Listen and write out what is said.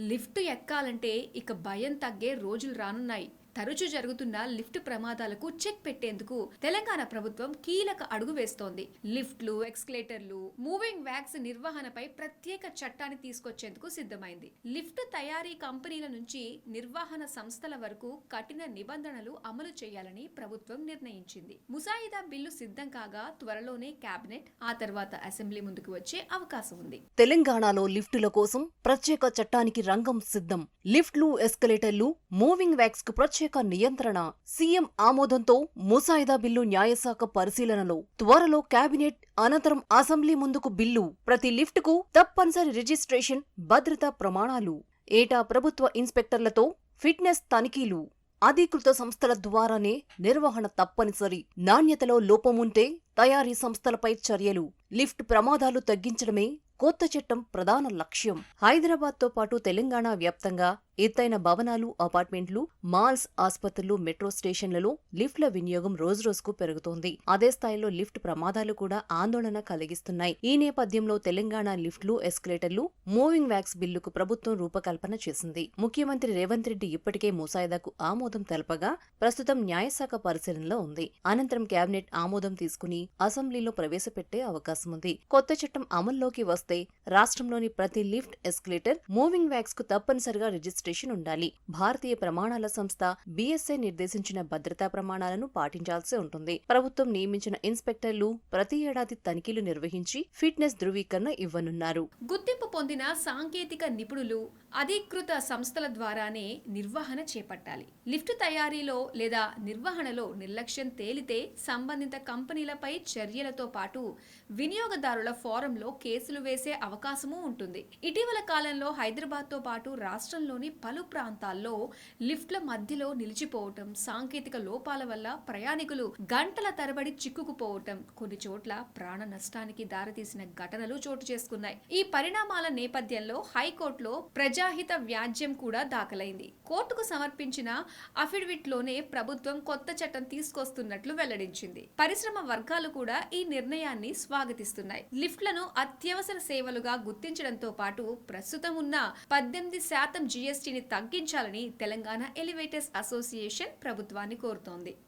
Lift ఎక్కాలంటే ఇక భయం తగ్గే రోజులు రానున్నాయి. తరచూ జరుగుతున్న లిఫ్ట్ ప్రమాదాలకు చెక్ పెట్టేందుకు తెలంగాణ ప్రభుత్వం కీలక అడుగు వేస్తోంది. లిఫ్ట్లు, ఎక్స్కలేటర్లు, మూవింగ్ వ్యాక్స్ నిర్వహణపై ప్రత్యేక చట్టాన్ని తీసుకొచ్చేందుకు సిద్ధమైంది. లిఫ్ట్ తయారీ కంపెనీల నుంచి నిర్వహణ సంస్థల వరకు కఠిన నిబంధనలు అమలు చేయాలని ప్రభుత్వం నిర్ణయించింది. ముసాయిదా బిల్లు సిద్ధం కాగా త్వరలోనే కేబినెట్, ఆ తర్వాత అసెంబ్లీ ముందుకు వచ్చే అవకాశం ఉంది. తెలంగాణలో లిఫ్టుల కోసం ప్రత్యేక చట్టానికి రంగం సిద్ధం. లిఫ్ట్లు, ఎస్కలేటర్లు, మూవింగ్ వ్యాక్స్ కు ప్రత్యేక నియంత్రణ. సీఎం ఆమోదంతో ముసాయిదా బిల్లు న్యాయశాఖ పరిశీలనలో. త్వరలో కేబినెట్, అనంతరం అసెంబ్లీ ముందుకు బిల్లు. ప్రతి లిఫ్టుకు తప్పనిసరి రిజిస్ట్రేషన్, భద్రతా ప్రమాణాలు. ఏటా ప్రభుత్వ ఇన్స్పెక్టర్లతో ఫిట్నెస్ తనిఖీలు. అధీకృత సంస్థల ద్వారానే నిర్వహణ తప్పనిసరి. నాణ్యతలో లోపముంటే తయారీ సంస్థలపై చర్యలు. లిఫ్ట్ ప్రమాదాలు తగ్గించడమే కొత్త చట్టం ప్రధాన లక్ష్యం. హైదరాబాద్తో పాటు తెలంగాణ వ్యాప్తంగా ఎత్తైన భవనాలు, అపార్ట్మెంట్లు, మాల్స్, ఆస్పత్రులు, మెట్రో స్టేషన్లలో లిఫ్ట్ల వినియోగం రోజురోజుకు పెరుగుతోంది. అదే స్థాయిలో లిఫ్ట్ ప్రమాదాలు కూడా ఆందోళన కలిగిస్తున్నాయి. ఈ నేపథ్యంలో తెలంగాణ లిఫ్ట్లు, ఎస్కలేటర్లు, మూవింగ్ వ్యాక్స్ బిల్లుకు ప్రభుత్వం రూపకల్పన చేసింది. ముఖ్యమంత్రి రేవంత్ రెడ్డి ఇప్పటికే ముసాయిదాకు ఆమోదం తెలపగా ప్రస్తుతం న్యాయశాఖ పరిశీలనలో ఉంది. అనంతరం కేబినెట్ ఆమోదం తీసుకుని అసెంబ్లీలో ప్రవేశపెట్టే అవకాశం ఉంది. కొత్త చట్టం అమల్లోకి వస్తే రాష్ట్రంలోని ప్రతి లిఫ్ట్, ఎస్కలేటర్, మూవింగ్ వ్యాక్స్ కు తప్పనిసరిగా రిజిస్ట్రేషన్ ఉండాలి. భారతీయ ప్రమాణాల సంస్థ BSI నిర్దేశించిన భద్రతా ప్రమాణాలను పాటించాల్సి ఉంటుంది. ప్రభుత్వం నియమించిన ఇన్స్పెక్టర్లు ప్రతి ఏడాది తనిఖీలు నిర్వహించి ఫిట్నెస్ ధృవీకరణ ఇవ్వనున్నారు. గుర్తింపు పొందిన సాంకేతిక నిపుణులు, అధీకృత సంస్థల ద్వారానే నిర్వహణ చేపట్టాలి. లిఫ్ట్ తయారీలో లేదా నిర్వహణలో నిర్లక్ష్యం తేలితే సంబంధిత కంపెనీలపై చర్యలతో పాటు వినియోగదారుల ఫోరంలో కేసులు వేసే అవకాశమూ ఉంటుంది. ఇటీవల కాలంలో హైదరాబాద్తో పాటు రాష్ట్రంలోని పలు ప్రాంతాల్లో లిఫ్ట్ల మధ్యలో నిలిచిపోవటం, సాంకేతిక లోపాల వల్ల ప్రయాణికులు గంటల తరబడి చిక్కుకుపోవటం, కొన్ని చోట్ల ప్రాణ నష్టానికి దారితీసిన ఘటనలు చోటు చేసుకున్నాయి. ఈ పరిణామాల నేపథ్యంలో హైకోర్టులో ప్రజాహిత వ్యాజ్యం కూడా దాఖలైంది. కోర్టుకు సమర్పించిన అఫిడవిట్లోనే ప్రభుత్వం కొత్త చట్టం తీసుకొస్తున్నట్లు వెల్లడించింది. పరిశ్రమ వర్గాలు కూడా ఈ నిర్ణయాన్ని స్వాగతిస్తున్నాయి. లిఫ్ట్లను అత్యవసర సేవలుగా గుర్తించడంతో పాటు ప్రస్తుతం ఉన్న 18% GSTని తగ్గించాలని తెలంగాణ ఎలివేటర్స్ అసోసియేషన్ ప్రభుత్వాన్ని కోరుతోంది.